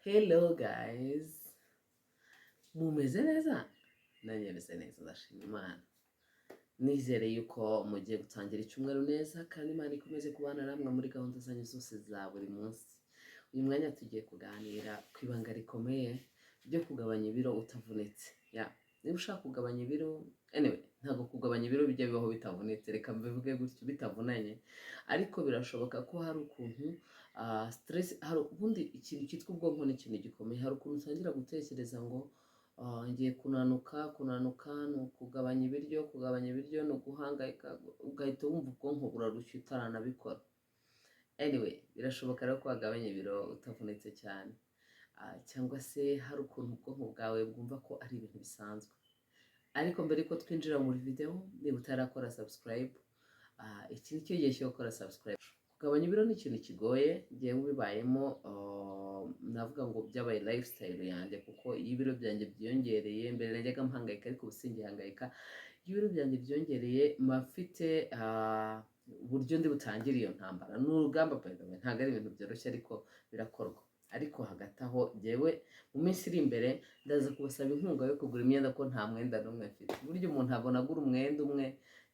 Hello guys, mumeze neza? Nanjye meze neza ndashima Imana. Nizere yuko mugiye gutangira icyumweru neza kandi Imana ikomeze kubana namwe muri gahunda zanyu zose za buri munsi. Uyu mwanya tugiye kuganira ku ibanga rikomeye ryo kugabanya ibiro utavunitse. Niba ushaka kugabanya ibiro, ntabwo kugabanya ibiro bijya bibaho bitavunitse, reka mbivuge gutyo bitavunanye, ariko birashoboka ko hari ukuntu stress, hari ubundi ikintu cyitwa ubwonko ni ikintu gikomeye. Hari ukuntu utangira gutekereza ngo ngiye kunanuka ni ukugabanya ibiryo ni uguhangayika, ugahita wumva ubwonko burarushye utaranabikora. Birashoboka rero ko wagabanya ibiro utavunitse cyane, cyangwa se hari ukuntu ubwonko bwawe bwumva ko ari ibintu bisanzwe. Ariko mbere yuko twinjira muri video, niba utarakora subscribe, iki ni cyo gihe cyo gukora subscribe. Kugabanya ibiro ni ikintu kigoye, ngewe bibayemo navuga ngo byabaye lifestyle yanjye, kuko iyo ibiro byanjye byiyongereye, mbere najyaga mpangayika ariko ubu singihangayika. Iyo ibiro byanjye byiyongereye mba mfite uburyo ndi butangire iyo ntambara. Ni urugamba ntabwo ari ibintu byoroshye ariko birakorwa. Ariko hagati aho ngewe mu minsi iri imbere ndaza kubasaba inkunga yo kugura imyenda, ko nta mwenda n'umwe mfite. Burya umuntu abona agura umwenda umwe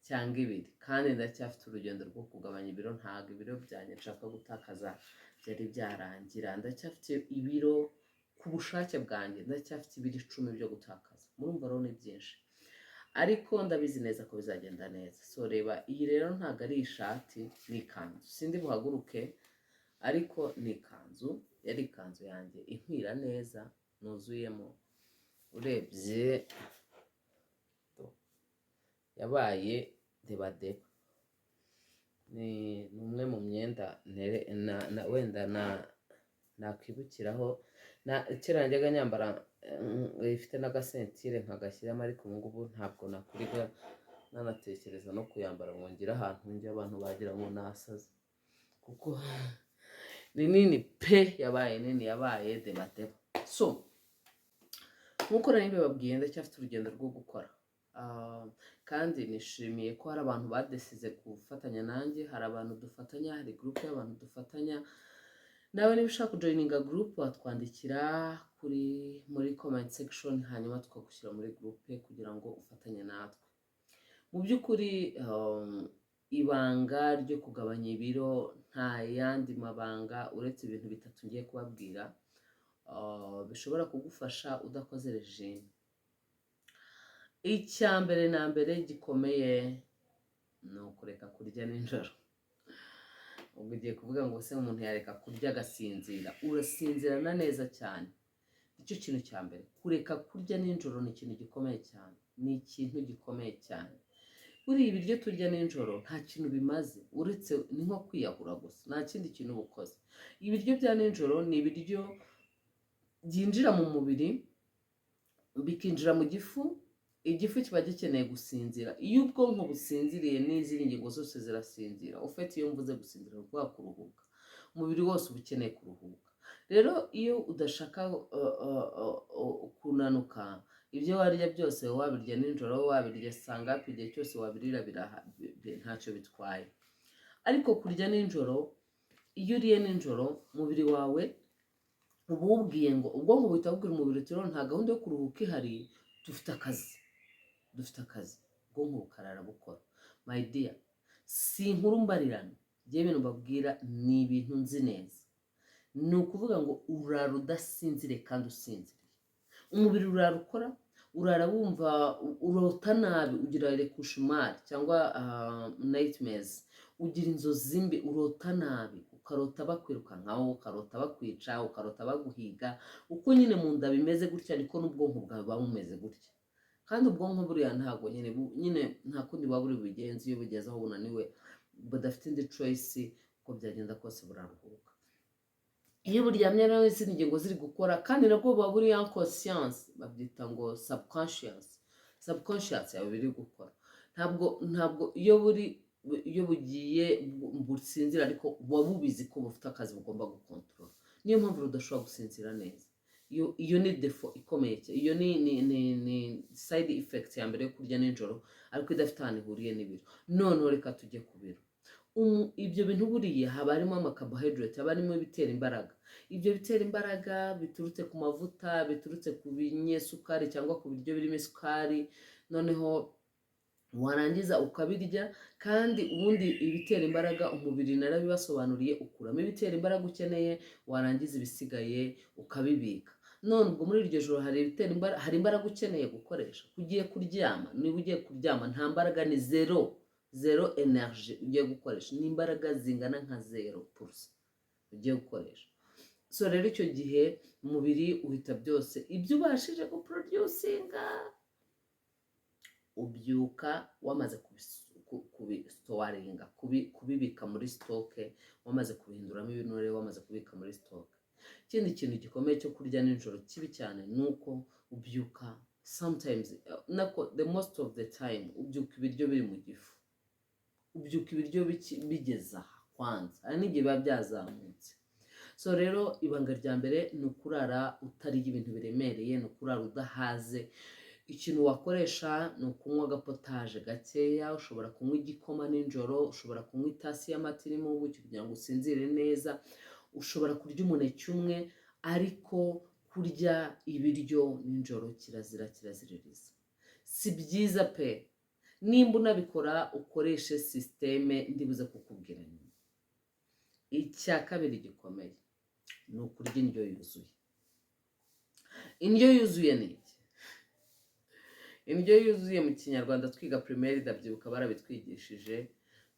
cyangwa ibiri, kandi ndacyafite urugendo rwo kugabanya ibiro. Ntabwo ibiro byanjye nshaka gutakaza byari byarangira, ndacyafite ibiro ku bushake bwanjye, ndacyafite ibiro 10 byo gutakaza. Murumva rero ni byinshi, ariko ndabizi neza ko bizagenda neza. So reba, iyi rero ntabwo ari ishati, ni ikanzu. Sindi buhaguruke, ariko ni ikanzu, yari ikanzu yanjye inkwira neza, nuzuyemo. Urebye yabaye debadeba. Ni umwe mu myenda wenda nakwibukiraho. Kera najyaga nyambara ifite n'agasentire nkagashyiramo, ariko ubu ngubu ntabwo nakuriga nanatekereza no kuyambara ngo ngire ahantu njya abantu bagira ngo nasaze, kuko ni nini pe, yabaye nini, yabaye debadeba. So nk'uko nari mbibabwiye, ndacyafite urugendo rwo gukora, kandi nishimiye ko hari abantu badesize gufatanya nanjye. Hari abantu dufatanya, hari group y'abantu dufatanya. Nawe niba ushaka kujoininga group, watwandikira muri comment section, hanyuma tukagushyira muri group kugira ngo ufatanye natwe. Mu by'ukuri ibanga ryo kugabanya ibiro nta yandi mabanga uretse ibintu 3 ngiye kubabwira bishobora kugufasha udakoze regime. Icya mbere na mbere gikomeye ni ukureka kurya nijoro. Ubwo ugiye kuvuga ngo se umuntu yareka kurya agasinzira? Urasinzirana neza cyane. Nicyo kintu cya mbere. Kureka kurya nijoro ni ikintu gikomeye cyane, ni ikintu gikomeye cyane. Buriya ibiryo turya nijoro nta kintu bimaze, uretse ni nko kwiyahura gusa, nta kindi kintu ubukoze. Ibiryo bya nijoro ni ibiryo byinjira mu mubiri bikinjira mu gifu. Igifu kiba gikeneye gusinzira. Iyo ubwonko businziriye n'izindi ngingo zose zirasinzira. Ufite iyo mvuze gusinzira ni ukuvuga kuruhuka. Umubiri wose uba ukeneye kuruhuka. Rero iyo udashaka kunanuka, ibyo warya byose wabirya nijoro, wabirya sangapi, igihe cyose wabirira ntacyo bitwaye. Ariko kurya nijoro, iyo uriye nijoro, umubiri wawe uba ubwiye ngo, ubwonko buhita bubwira umubiri uti nta gahunda yo kuruhuka ihari, dufite akazi. Ubwonko bukarara bukora. My dear, si inkuru mbarirano, njye ibintu mbabwira ni ibintu nzi neza. Ni ukuvuga ngo urara udasinzire kandi usinziriye. Umubiri urara ukora, urara wumva, urota nabi, ugira cauchemar cyangwa nightmares, ugira inzozi mbi, urota nabi, ukarota bakwirukankaho, ukarota bakwica, ukarota baguhiga. Uko nyine mu nda bimeze gutya, niko n'ubwonko bwawe buba bumeze gutya. Kandi ubwonko buriya ntabwo nyine nta kundi buba buri bugenzi. Iyo bugeze aho bunaniwe, budafite indi choice, uko byagenda kose buraruhuka. Iyo buryamye rero izindi ngingo ziri gukora, kandi nabwo buba buri inconscience, babyita ngo subconscious yawe biri gukora. Ntabwo iyo bugiye businzira, ariko buba bubizi ko bufite akazi bugomba gukontorora. Niyo mpamvu udashobora gusinzira neza. Iyo ni defo ikomeye. Iyo ni side effect ya mbere yo kurya nijoro, ariko idafite ahantu ihuriye n'ibiro. None reka tujye ku biro. ibyo bintu buriya haba harimo amakarbohydrate, haba harimo ibitera imbaraga. Ibyo bitera imbaraga biturutse ku mavuta, biturutse ku binyesukari cyangwa ku biryo birimo isukari, noneho warangiza ukabirya. Kandi ubundi ibitera imbaraga umubiri narabibasobanuriye, ukuramo ibitera imbaraga ukeneye, warangiza ibisigaye ukabibika. None ubwo muri iryo joro hari imbaraga ukeneye gukoresha. Ugiye kuryama, niba ugiye kuryama nta mbaraga, ni zero energy ugiye gukoresha, ni imbaraga zingana nka 0% ugiye gukoresha. So rero icyo gihe umubiri uhita byose ibyo ubashije guproducinga ubyuka wamaze kubisitowaringa, kubibika muri stoke, wamaze kubihinduramo ibinure, wamaze kubika muri stoke. Ikindi kintu gikomeye cyo kurya nijoro kibi cyane nuko ubyuka sometimes, the most of the time ubyuka ibiryo biri mu gifu, ubyuka ibiryo bigeza kwanza, ari n'igihe biba byazamutse. So rero ibanga rya mbere ni ukurara utariye ibintu biremereye, ni ukurara udahaze. Ikintu wakoresha ni ukunywa agapotaje gakeya, ushobora kunywa igikoma nijoro, ushobora kunywa itasi y'amata irimo ubuki kugira ngo usinzire neza, ushobora kurya umuneke umwe, ariko kurya ibiryo nijoro kiraziririza, si byiza pe. Nimba unabikora ukoreshe sisiteme ndibuze kukubwira nyuma. Icya kabiri gikomeye ni ukurya indyo yuzuye. Indyo yuzuye ni iki? Indyo yuzuye mu kinyarwanda twiga primaire ndabyibuka barabitwigishije,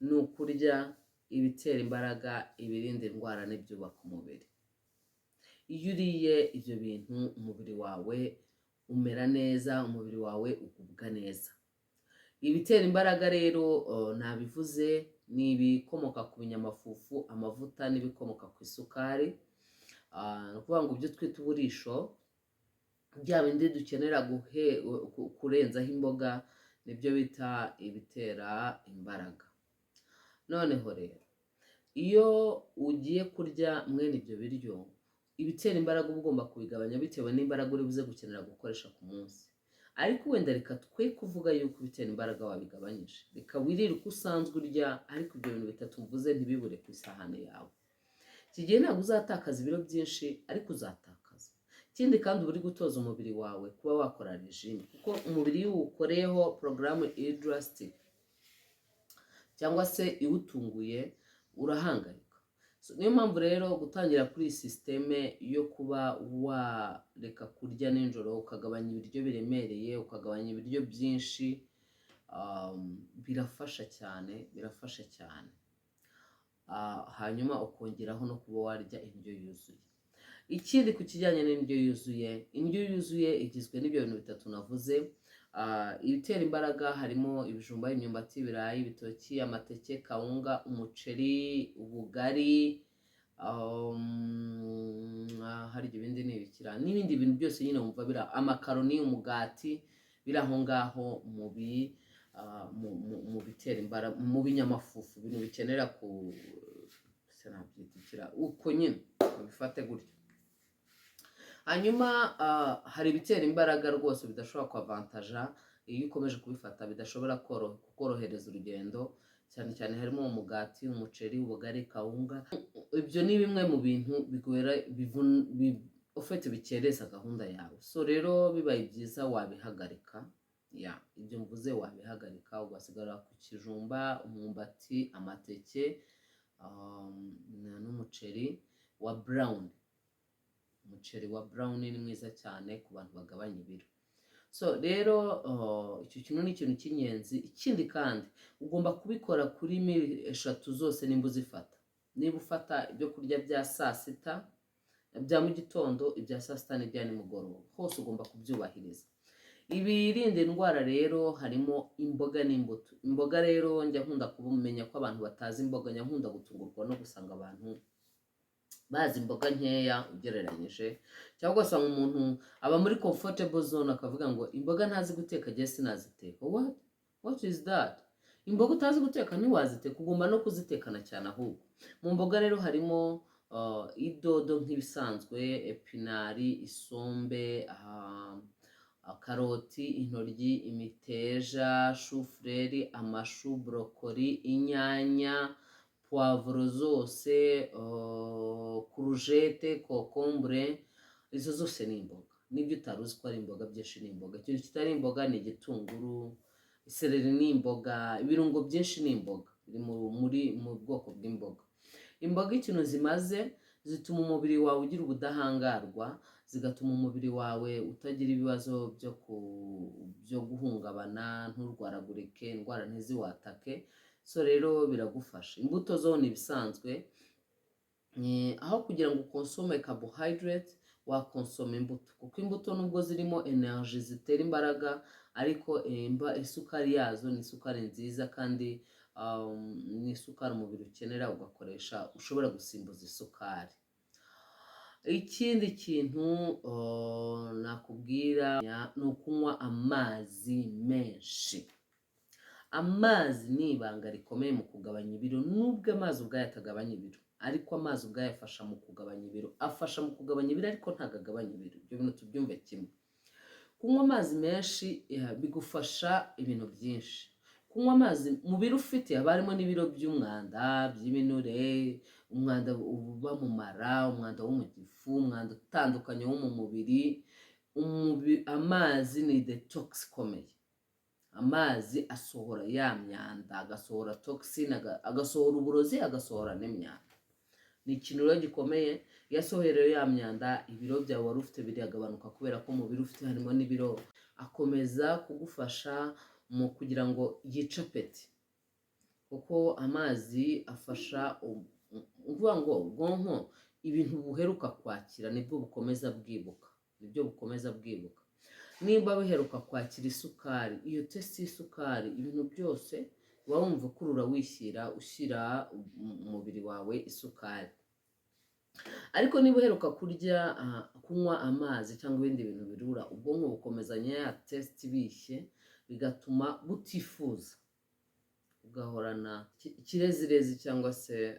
ni ukurya ibitera imbaraga, ibirinda indwara n'ibyubaka umubiri. Iyo uriye ibyo bintu umubiri wawe umera neza, umubiri wawe ugubwa neza. Ibitera imbaraga rero nabivuze, ni ibikomoka ku binyamafufu, amavuta n'ibikomoka ku isukari. Ni ukuvuga ngo ibyo twita uburisho, bya bindi dukenera kurenzaho imboga, nibyo bita ibitera imbaraga. Noneho rero iyo ugiye kurya mwene ibyo biryo, ibitera imbaraga uba ugomba kubigabanya bitewe n'imbaraga uri buze gukenera gukoresha ku munsi. Ariko wenda reka twe kuvuga yuko ibitera imbaraga wabigabanyije, reka wirire uko usanzwe urya, ariko ibyo bintu bitatu mvuze ntibibure ku isahani yawe. Iki gihe ntabwo uzatakaza ibiro byinshi, ariko uzatakaza. Ikindi kandi uba uri gutoza umubiri wawe kuba wakora regime, kuko umubiri iyo uwukoreyeho porogaramu drastic cyangwa se iwutunguye urahangayika. Niyo mpamvu rero gutangira kuri iyi sisiteme yo kuba wareka kurya nijoro, ukagabanya ibiryo biremereye, ukagabanya ibiryo byinshi, birafasha cyane. Hanyuma ukongeraho no kuba warya indyo yuzuye. Ikindi ku kijyanye n'indyo yuzuye, indyo yuzuye igizwe n'ibyo bintu bitatu navuze. Ibitera imbaraga harimo ibijumba, imyumbati, ibirayi, ibitoki, amateke, kawunga, umuceri, ubugari, hari ibindi n'ibikira n'ibindi bintu byose nyine wumva bira, amakaroni, umugati, biri aho ngaho mu bitera imbaraga, mu binyamafufu, ibintu bikenera uko nyine bifate gutyo. Hanyuma hari ibitera imbaraga rwose bidashobora kwavantaja iyo ukomeje kubifata, bidashobora kukorohereza urugendo, cyane cyane harimo umugati, umuceri, ubugari, kawunga. Ibyo ni bimwe mu bintu ufite bikereza gahunda yawe. So rero bibaye byiza wabihagarika, ibyo mvuze wabihagarika, ugasigara ku kijumba, umwumbati, amateke, n'umuceri wa brown. Umuceri wa brown ni mwiza cyane ku bantu bagabanya ibiro. So rero icyo kintu ni ikintu cy'ingenzi. Ikindi kandi ugomba kubikora kuri meal 3 zose nimba uzifata. Niba ufata ibyo kurya bya saa sita, bya mu gitondo, ibya saa sita n'ibya nimugoroba, hose ugomba kubyubahiriza. Ibirinda indwara rero harimo imboga n'imbuto. Imboga rero njya nkunda kubumenya ko abantu batazi imboga, njya nkunda gutungurwa no gusanga abantu bazi imboga nkeya ugereranyije, cyangwa ugasanga umuntu aba muri comfortable zone akavuga ngo imboga ntazi guteka, jye sinaziteka. What is that? Imboga utazi guteka ntiwaziteka, ugomba no kuzitekana cyane. Ahubwo mu mboga rero harimo idodo nk'ibisanzwe, epinari, isombe, karoti, intoryi, imiteja, shufureri, amashu, brokoli, inyanya, puwavuro zose, kurujete, kokombure, izo zose ni imboga. N'ibyo utari uzi ko ari imboga byinshi ni imboga. Ikintu kitari imboga ni igitunguru, isereri ni imboga, ibirungo byinshi ni imboga, biri mu bwoko bw'imboga. Imboga ikintu zimaze, zituma umubiri wawe ugira ubudahangarwa, zigatuma umubiri wawe utagira ibibazo byo guhungabana, nturwaragurike, indwara ntiziwatake. So rero biragufasha. Imbuto zo ni ibisanzwe, aho kugira ngo ukonsome carbohydrate wakonsoma imbuto, kuko imbuto nubwo zirimo energy zitera imbaraga, ariko isukari yazo ni isukari nziza, kandi ni isukari umubiri ukenera ugakoresha, ushobora gusimbuza isukari. Ikindi kintu nakubwira ni ukunywa amazi menshi. Amazi ni ibanga rikomeye mu kugabanya ibiro, nubwo amazi ubwayo atagabanya ibiro, ariko amazi ubwayo afasha mu kugabanya ibiro. Afasha mu kugabanya ibiro ariko ntabwo agabanya ibiro. Ibyo bintu tubyumve kimwe. Kunywa amazi menshi bigufasha ibintu byinshi. Kunywa amazi mu biro ufite haba harimo n'ibiro by'umwanda, by'ibinure, umwanda uba mu mara, umwanda wo mu gifu, umwanda utandukanye wo mu mubiri. Amazi ni detox ikomeye. Amazi asohora ya myanda, agasohora toxine, agasohora uburozi, agasohora n'imyanda. Ni ikintu rero gikomeye. Iyo asohorewe ya myanda, ibiro byawe wari ufite biragabanuka, kubera ko mu biro ufite harimo n'ibiro. Akomeza kugufasha mu kugira ngo yice apeti, kuko amazi afasha uvuga ngo ubwonko ibintu buheruka kwakira nibwo bukomeza bwibuka, nimba biheruka kwakira isukari, iyo testi y'isukari, ibintu byose uba wumva ukurura ushyira umubiri wawe isukari. Ariko niba uheruka kunywa amazi cyangwa ibindi bintu birura, ubwonko bukomezanya ya testi bishye, bigatuma butifuza, ugahorana ikirezirezi cyangwa se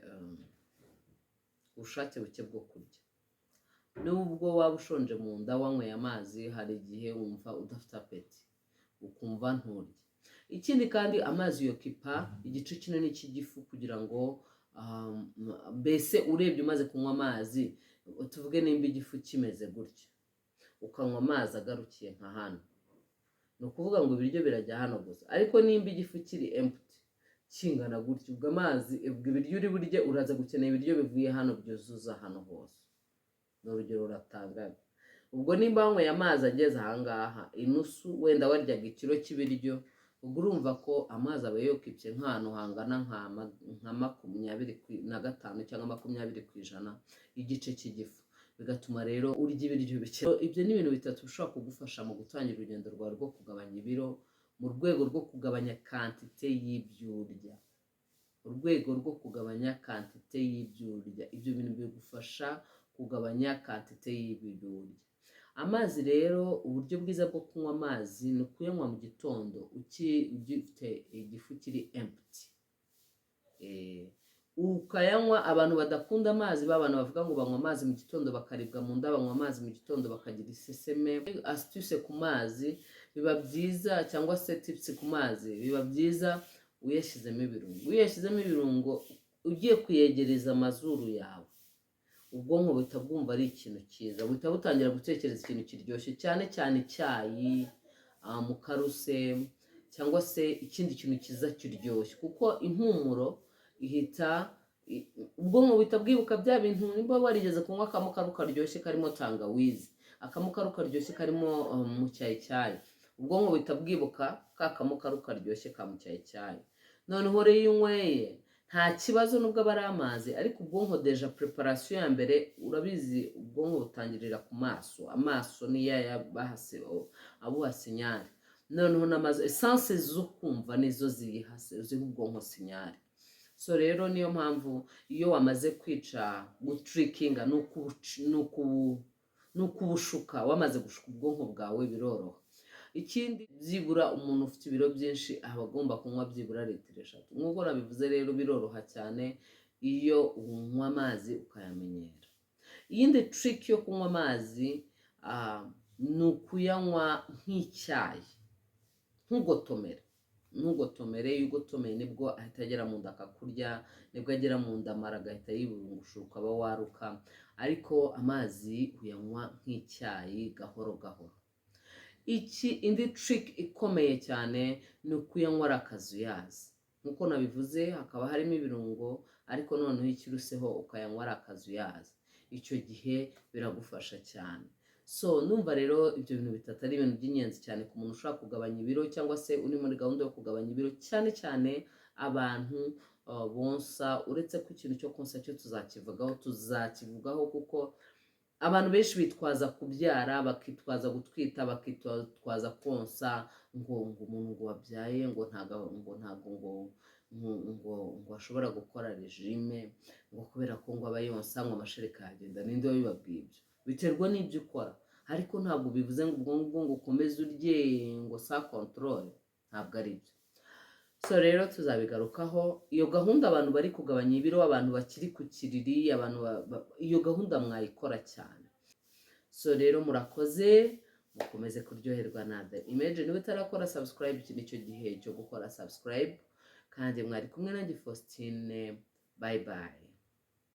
ubushake buke bwo kurya. Nubwo waba ushonje mu nda wanyweye amazi, hari igihe wumva udafite apeti, ukumva nturya. Ikindi kandi amazi yokipa igice kinini cy'igifu, kugira ngo mbese urebye umaze kunywa amazi, tuvuge nimba igifu kimeze gutya, ukanywa amazi agarukiye nka hano, ni ukuvuga ngo ibiryo birajya hano gusa. Ariko nimba igifu kiri empty, kingana gutya, ubwo amazi, ibiryo uri burye uraza gukenera ibiryo bivuye hano byuzuza hano hose. Ni urugero uratangaga. Ubwo nimba wanyweye amazi ageze ahangaha, inusu, wenda waryaga ikiro cy'ibiryo, ubwo urumva ko amazi aba yokipye nk'ahantu hangana nka 25 cyangwa 20% y'igice cy'igifu, bigatuma rero urya ibiryo bike. Ibyo ni ibintu bitatu bishobora kugufasha mu gutangira urugendo rwawe rwo kugabanya ibiro, mu rwego rwo kugabanya kantite y'ibyo urya. Ibyo bintu bigufasha kugabanya kantite y'ibyo urya. Amazi rero, uburyo bwiza bwo kunywa amazi ni ukuyanywa mu gitondo ugifite igifu kiri empty. Ukayanywa. Abantu badakunda amazi, b'abantu bavuga ngo banywa amazi mu gitondo bakaribwa mu nda, banywa amazi mu gitondo bakagira iseseme. Astuce ku mazi biba byiza, cyangwa se tips ku mazi biba byiza uyashyizemo ibirungo, ugiye kuyegereza amazuru yawe, ubwonko buhita bwumva ari ikintu cyiza, buhita butangira gutekereza ikintu kiryoshye, cyane cyane icyayi, mukaruse, cyangwa se ikindi kintu cyiza kiryoshye, kuko impumuro ihita, ubwonko buhita bwibuka bya bintu. Nimba warigeze kunywa akamukaru karyoshye karimo tangawizi, akamukaru karyoshye karimo mu cyayi, ubwonko buhita bwibuka ka kamukaru karyoshye ka mu cyayi. Noneho rero iyo unyweye nta kibazo, nubwo aba ari amazi, ariko ubwonko deja preparation ya mbere, urabizi ubwonko butangirira ku maso. Amaso niyo abuha sinyari, noneho n'amaso, essence zo kumva nizo ziha ubwonko sinyari. So rero niyo mpamvu iyo wamaze kwica gutrikinga, n'ukubushuka, wamaze gushuka ubwonko bwawe, biroroha. Ikindi, byibura umuntu ufite ibiro byinshi aba agomba kunywa byibura 3 litiro. Nk'uko nabivuze rero, biroroha cyane iyo unywa amazi ukayamenyera. Iyindi trick yo kunywa amazi ni ukuyanywa nk'icyayi, ntugotomera. ntugotomere, iyo ugotomeye nibwo ahita agera mu nda akakurya, nibwo agera mu nda amara agahita yiburungusha ukaba waruka, ariko amazi uyanywa nk'icyayi gahoro gahoro. Indi trick ikomeye cyane ni ukuyanywa ari akazuyazi, nk'uko nabivuze hakaba harimo ibirungo, ariko noneho ikiruseho ukayanywa ari akazuyazi, icyo gihe biragufasha cyane. So numva rero ibyo bintu bitatu ari ibintu by'ingenzi cyane ku muntu ushaka kugabanya ibiro, cyangwa se uri muri gahunda yo kugabanya ibiro, cyane cyane abantu bonsa. Uretse ko ikintu cyo konsa cyo tuzakivugaho kuko abantu benshi bitwaza kubyara, bakitwaza gutwita, bakitwaza konsa, ngo umuntu ngo wabyaye ngo ntago ngo ashobora gukora regime, ngo kubera ko ngo aba yonsa ngo amashereka yagenda. Ninde wabibabwiye ibyo? Biterwa n'ibyo ukora, ariko ntabwo bivuze ngo ubwo ngo ukomeze urye ngo sa control, ntabwo ari byo. So rero tuzabigarukaho iyo gahunda, abantu bari kugabanya ibiro, abantu bakiri ku kiriri, abantu iyo gahunda mwayikora cyane. So rero murakoze, mukomeze kuryoherwa na The Image. Niba utarakora subscribe, iki nicyo gihe cyo gukora subscribe, kandi mwari kumwe nanjye Faustine. Bye bye.